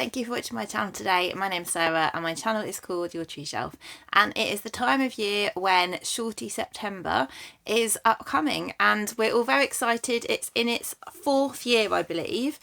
Thank you for watching my channel today. My name's Sarah and my channel is called Your Tree Shelf, and it is the time of year when Shorty September is upcoming and we're all very excited. It's in its 4th year, I believe,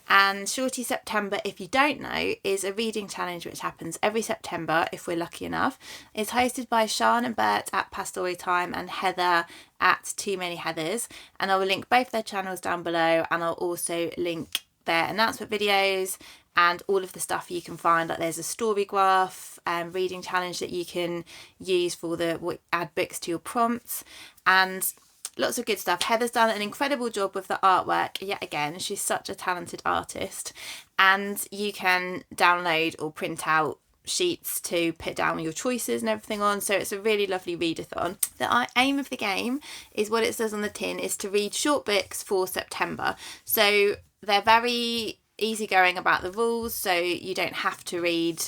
and Shorty September, if you don't know, is a reading challenge which happens every September if we're lucky enough. It's hosted by Sian Bert at Pastory Time and Heather at Too Many Heathers, and I will link both their channels down below, and I'll also link their announcement videos and all of the stuff you can find. Like there's a Storygraph reading challenge that you can use for add books to your prompts, and lots of good stuff. Heather's done an incredible job with the artwork yet again. She's such a talented artist, and you can download or print out sheets to put down your choices and everything on, so it's a really lovely readathon. The aim of the game is what it says on the tin, is to read short books for September. So they're very easygoing about the rules, so you don't have to read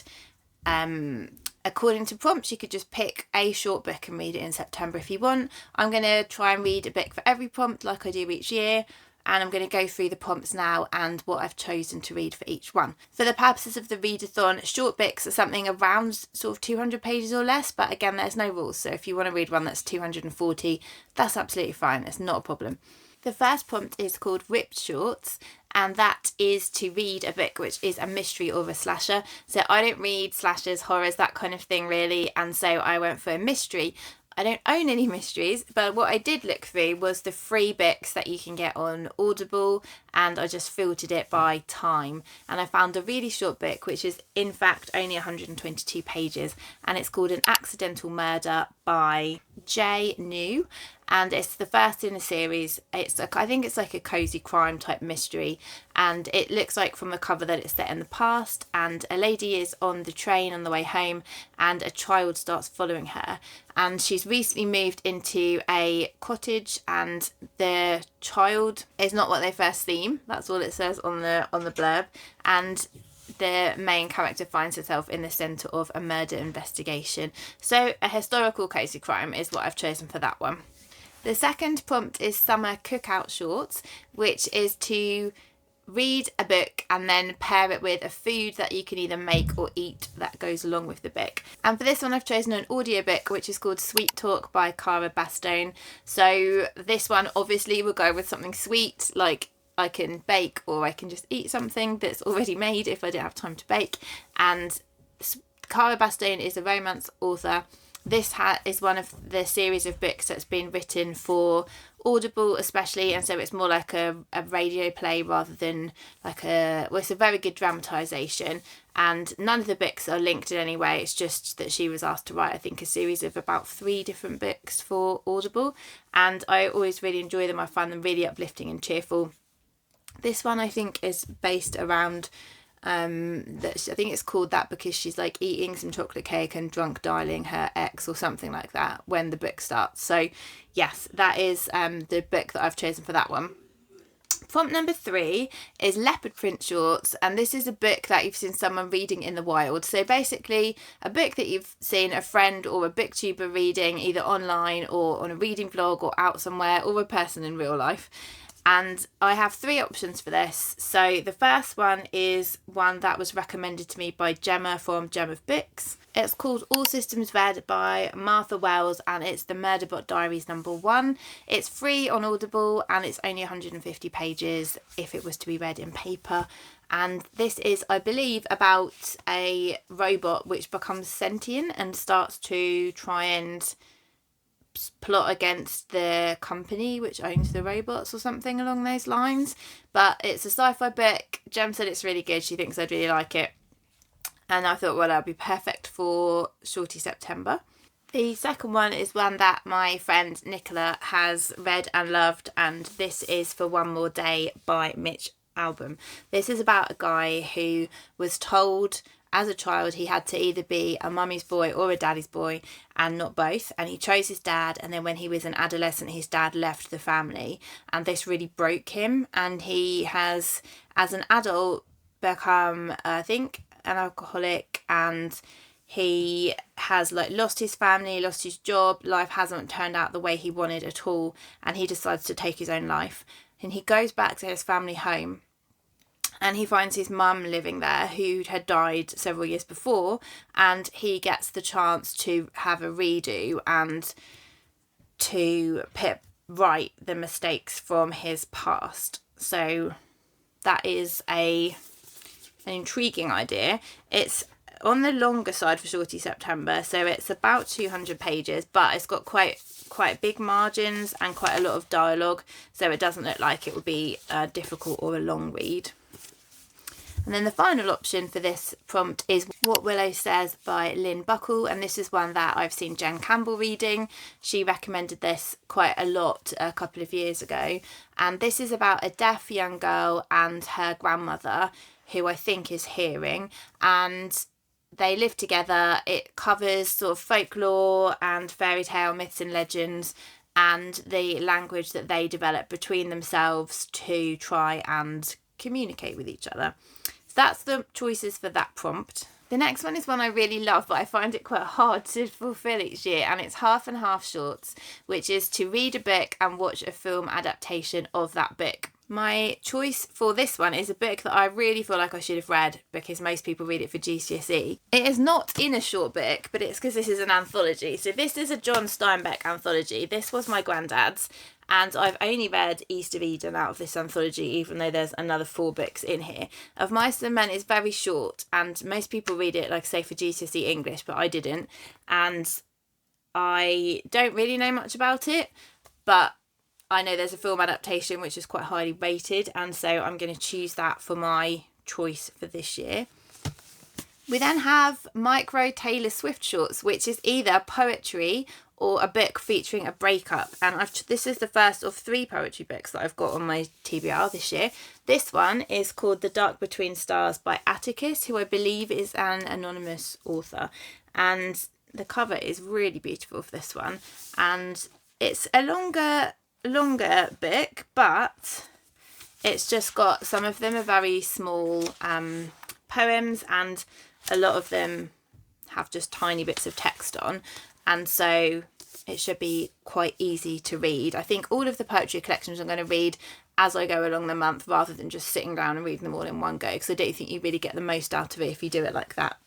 according to prompts. You could just pick a short book and read it in September if you want. I'm going to try and read a book for every prompt like I do each year, and I'm going to go through the prompts now and what I've chosen to read for each one. For the purposes of the readathon, short books are something around sort of 200 pages or less, but again, there's no rules, so if you want to read one that's 240, that's absolutely fine. It's not a problem. The first prompt is called Ripped Shorts, and that is to read a book which is a mystery or a slasher. So I don't read slashers, horrors, that kind of thing really, and so I went for a mystery. I don't own any mysteries, but what I did look through was the free books that you can get on Audible, and I just filtered it by time, and I found a really short book which is in fact only 122 pages, and it's called An Accidental Murder by J. New, and it's the first in a series. It's I think it's like a cozy crime type mystery, and it looks like from the cover that it's set in the past, and a lady is on the train on the way home and a child starts following her, and she's recently moved into a cottage, and the child is not what they first seem. That's all it says on the blurb, and the main character finds herself in the centre of a murder investigation. So a historical cozy crime is what I've chosen for that one. The second prompt is Summer Cookout Shorts, which is to read a book and then pair it with a food that you can either make or eat that goes along with the book. And for this one I've chosen an audiobook which is called Sweet Talk by Cara, Bastone. So this one obviously will go with something sweet, like I can bake or I can just eat something that's already made if I don't have time to bake. And Cara Bastone is a romance author. This is one of the series of books that's been written for Audible especially, and so it's more like a radio play rather than like it's a very good dramatisation, and none of the books are linked in any way. It's just that she was asked to write, I think, a series of about 3 different books for Audible, and I always really enjoy them. I find them really uplifting and cheerful. This one I think is based around I think it's called that because she's like eating some chocolate cake and drunk dialing her ex or something like that when the book starts. So yes, that is the book that I've chosen for that one. Prompt number 3 is Leopard Print Shorts, and this is a book that you've seen someone reading in the wild. So basically a book that you've seen a friend or a booktuber reading either online or on a reading vlog or out somewhere, or a person in real life. And I have 3 options for this. So the first one is one that was recommended to me by Gemma from Gem of Books. It's called All Systems Red by Martha Wells, and it's the Murderbot Diaries #1. It's free on Audible and it's only 150 pages if it was to be read in paper. And this is, I believe, about a robot which becomes sentient and starts to try and plot against the company which owns the robots or something along those lines. But it's a sci-fi book. Jem said it's really good. She thinks I'd really like it, and I thought, well, that'd be perfect for Shorty September. The second one is one that my friend Nicola has read and loved, and this is For One More Day by Mitch. Albom. This is about a guy who was told as a child he had to either be a mummy's boy or a daddy's boy, and not both, and he chose his dad, and then when he was an adolescent his dad left the family, and this really broke him, and he has as an adult become I think an alcoholic, and he has like lost his family, lost his job, life hasn't turned out the way he wanted at all, and he decides to take his own life, and he goes back to his family home. and he finds his mum living there who had died several years before, and he gets the chance to have a redo and to put right the mistakes from his past. So that is an intriguing idea. It's on the longer side for Shorty September, so it's about 200 pages, but it's got quite big margins and quite a lot of dialogue, so it doesn't look like it will be difficult or a long read. And then the final option for this prompt is What Willow Says by Lynn Buckle, and this is one that I've seen Jen Campbell reading. She recommended this quite a lot a couple of years ago, and this is about a deaf young girl and her grandmother, who I think is hearing, and they live together. It covers sort of folklore and fairy tale myths and legends, and the language that they develop between themselves to try and communicate with each other. So that's the choices for that prompt. The next one is one I really love, but I find it quite hard to fulfill each year, and it's Half and Half Shorts, which is to read a book and watch a film adaptation of that book. My choice for this one is a book that I really feel like I should have read, because most people read it for GCSE. It is not in a short book, but it's because this is an anthology. So this is a John Steinbeck anthology. This was my granddad's, and I've only read East of Eden out of this anthology, even though there's another 4 books in here. Of Mice and Men is very short, and most people read it, like say, for GCSE English, but I didn't. And I don't really know much about it, but I know there's a film adaptation which is quite highly rated, and so I'm going to choose that for my choice for this year. We then have Micro Taylor Swift Shorts, which is either poetry or a book featuring a breakup, and this is the first of 3 poetry books that I've got on my TBR this year. This one is called The Dark Between Stars by Atticus, who I believe is an anonymous author, and the cover is really beautiful for this one, and it's a longer book, but it's just got, some of them are very small poems, and a lot of them have just tiny bits of text on, and so it should be quite easy to read. I think all of the poetry collections I'm going to read as I go along the month, rather than just sitting down and reading them all in one go, because I don't think you really get the most out of it if you do it like that.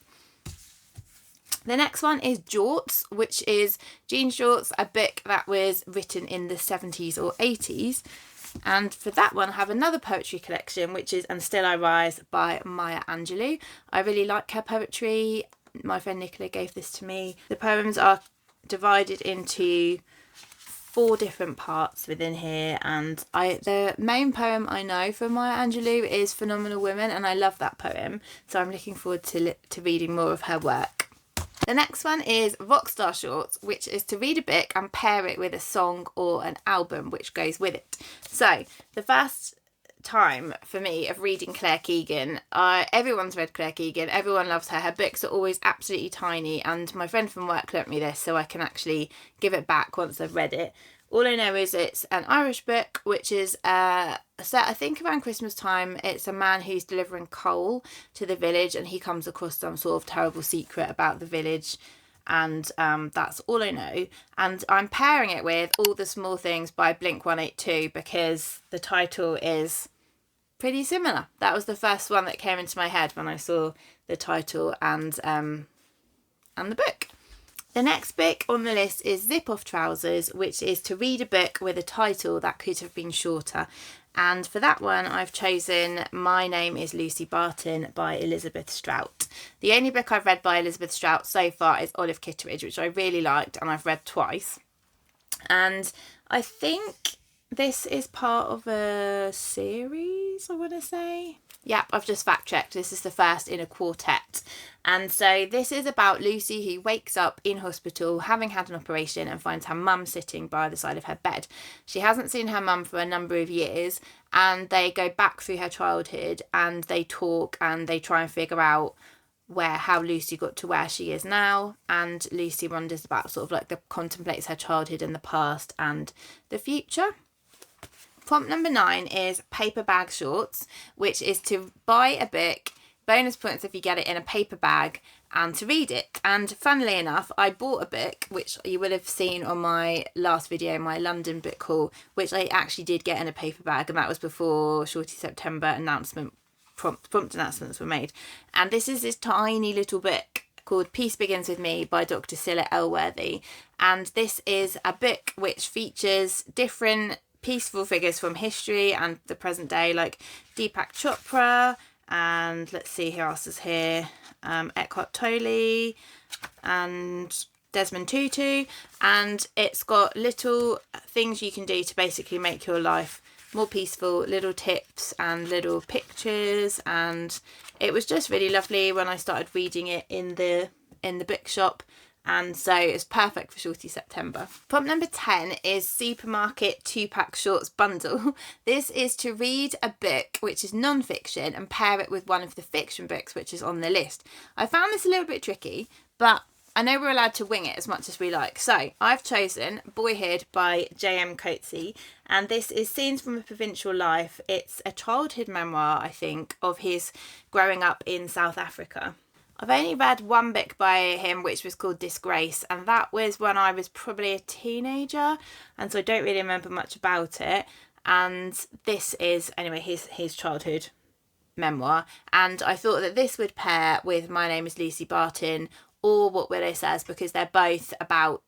The next one is Jorts, which is Jean Shorts, a book that was written in the 70s or 80s. And for that one, I have another poetry collection, which is And Still I Rise by Maya Angelou. I really like her poetry. My friend Nicola gave this to me. The poems are divided into 4 different parts within here, and the main poem I know from Maya Angelou is Phenomenal Women, and I love that poem, so I'm looking forward to reading more of her work. The next one is Rockstar Shorts, which is to read a book and pair it with a song or an album which goes with it. So the first time for me of reading Claire Keegan, everyone's read Claire Keegan, everyone loves her. Her books are always absolutely tiny, and my friend from work lent me this so I can actually give it back once I've read it. All I know is it's an Irish book, which is set, I think, around Christmas time. It's a man who's delivering coal to the village, and he comes across some sort of terrible secret about the village, and that's all I know. And I'm pairing it with All the Small Things by Blink-182 because the title is pretty similar. That was the first one that came into my head when I saw the title and the book. The next book on the list is Zip Off Trousers, which is to read a book with a title that could have been shorter. And for that one, I've chosen My Name is Lucy Barton by Elizabeth Strout. The only book I've read by Elizabeth Strout so far is Olive Kitteridge, which I really liked and I've read twice. And I think this is part of a series, I want to say. Yep, I've just fact checked. This is the first in a quartet. And so this is about Lucy, who wakes up in hospital having had an operation and finds her mum sitting by the side of her bed. She hasn't seen her mum for a number of years, and they go back through her childhood and they talk and they try and figure out how Lucy got to where she is now. And Lucy wonders about contemplates her childhood and the past and the future. Prompt number 9 is Paper Bag Shorts, which is to buy a book, bonus points if you get it in a paper bag, and to read it. And funnily enough, I bought a book, which you will have seen on my last video, my London book haul, which I actually did get in a paper bag, and that was before Shorty September announcement prompt announcements were made. And this is this tiny little book called Peace Begins With Me by Dr. Scilla Elworthy. And this is a book which features different peaceful figures from history and the present day, like Deepak Chopra, and let's see who else is here, Eckhart Tolle and Desmond Tutu. And it's got little things you can do to basically make your life more peaceful, little tips and little pictures, and it was just really lovely when I started reading it in the bookshop, and so it's perfect for Shorty September. Prompt number 10 is Supermarket 2-pack shorts bundle. This is to read a book which is non-fiction and pair it with one of the fiction books which is on the list. I found this a little bit tricky, but I know we're allowed to wing it as much as we like. So I've chosen Boyhood by M Coetzee, and this is Scenes from a Provincial Life. It's a childhood memoir, I think, of his growing up in South Africa. I've only read one book by him, which was called Disgrace, and that was when I was probably a teenager, and so I don't really remember much about it. And this is, anyway, his childhood memoir, and I thought that this would pair with My Name is Lucy Barton or What Willow Says, because they're both about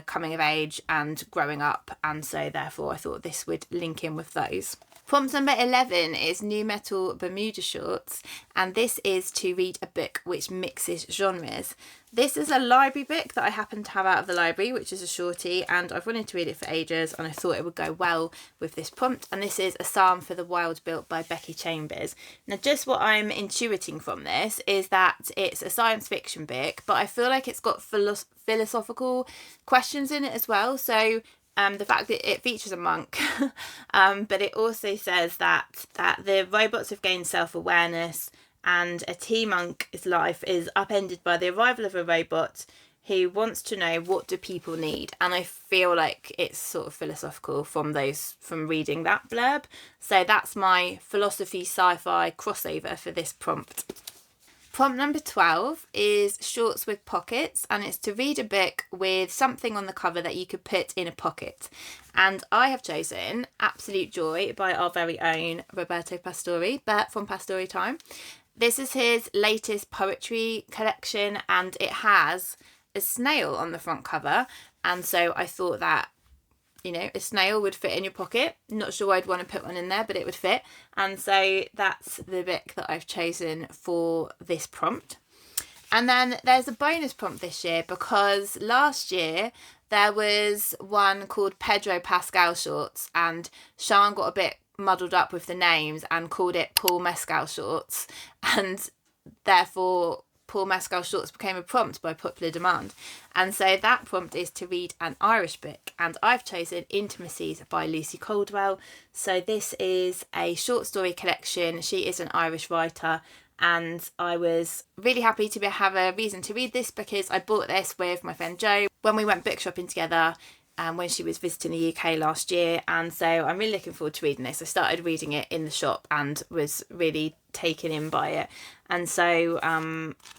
coming of age and growing up, and so therefore I thought this would link in with those. Prompt number 11 is Nu Metal Bermuda Shorts, and this is to read a book which mixes genres. This is a library book that I happen to have out of the library, which is a shorty, and I've wanted to read it for ages, and I thought it would go well with this prompt. And this is A Psalm for the Wild Built by Becky Chambers. Now, just what I'm intuiting from this is that it's a science fiction book, but I feel like it's got philosophical questions in it as well. So the fact that it features a monk, but it also says that the robots have gained self-awareness, and a tea monk's life is upended by the arrival of a robot who wants to know, what do people need? And I feel like it's sort of philosophical from reading that blurb. So that's my philosophy sci-fi crossover for this prompt. Prompt number 12 is Shorts with Pockets, and it's to read a book with something on the cover that you could put in a pocket. And I have chosen Absolute Joy by our very own Roberto Pastory, Bert from Pastory Time. This is his latest poetry collection, and it has a snail on the front cover, and so I thought that, you know, a snail would fit in your pocket. Not sure I'd want to put one in there, but it would fit. And so that's the book that I've chosen for this prompt. And then there's a bonus prompt this year, because last year there was one called Pedro Pascal Shorts, and Sean got a bit muddled up with the names and called it Paul Mescal Shorts, and therefore Paul Mescal Shorts became a prompt by popular demand. And so that prompt is to read an Irish book, and I've chosen Intimacies by Lucy Caldwell. So this is a short story collection. She is an Irish writer, and I was really happy to have a reason to read this, because I bought this with my friend Jo when we went book shopping together when she was visiting the UK last year, and so I'm really looking forward to reading this. I started reading it in the shop and was really taken in by it, and so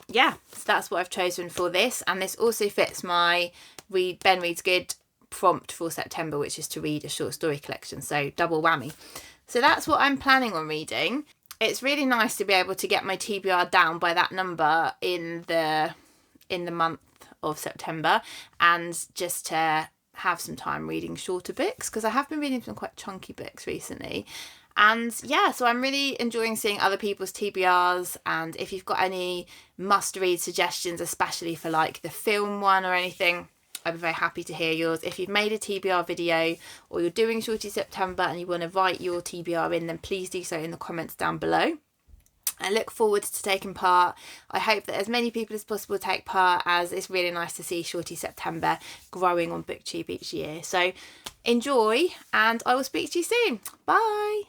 yeah, so that's what I've chosen for this. And this also fits my Ben Reads Good prompt for September, which is to read a short story collection, so double whammy. So that's what I'm planning on reading. It's really nice to be able to get my TBR down by that number in the month of September, and just to have some time reading shorter books, because I have been reading some quite chunky books recently. And yeah, so I'm really enjoying seeing other people's TBRs, and if you've got any must-read suggestions, especially for like the film one or anything, I'd be very happy to hear yours. If you've made a TBR video or you're doing Shorty September and you want to write your TBR in, then please do so in the comments down below. I look forward to taking part. I hope that as many people as possible take part, as it's really nice to see Shorty September growing on booktube each year. So enjoy, and I will speak to you soon. Bye.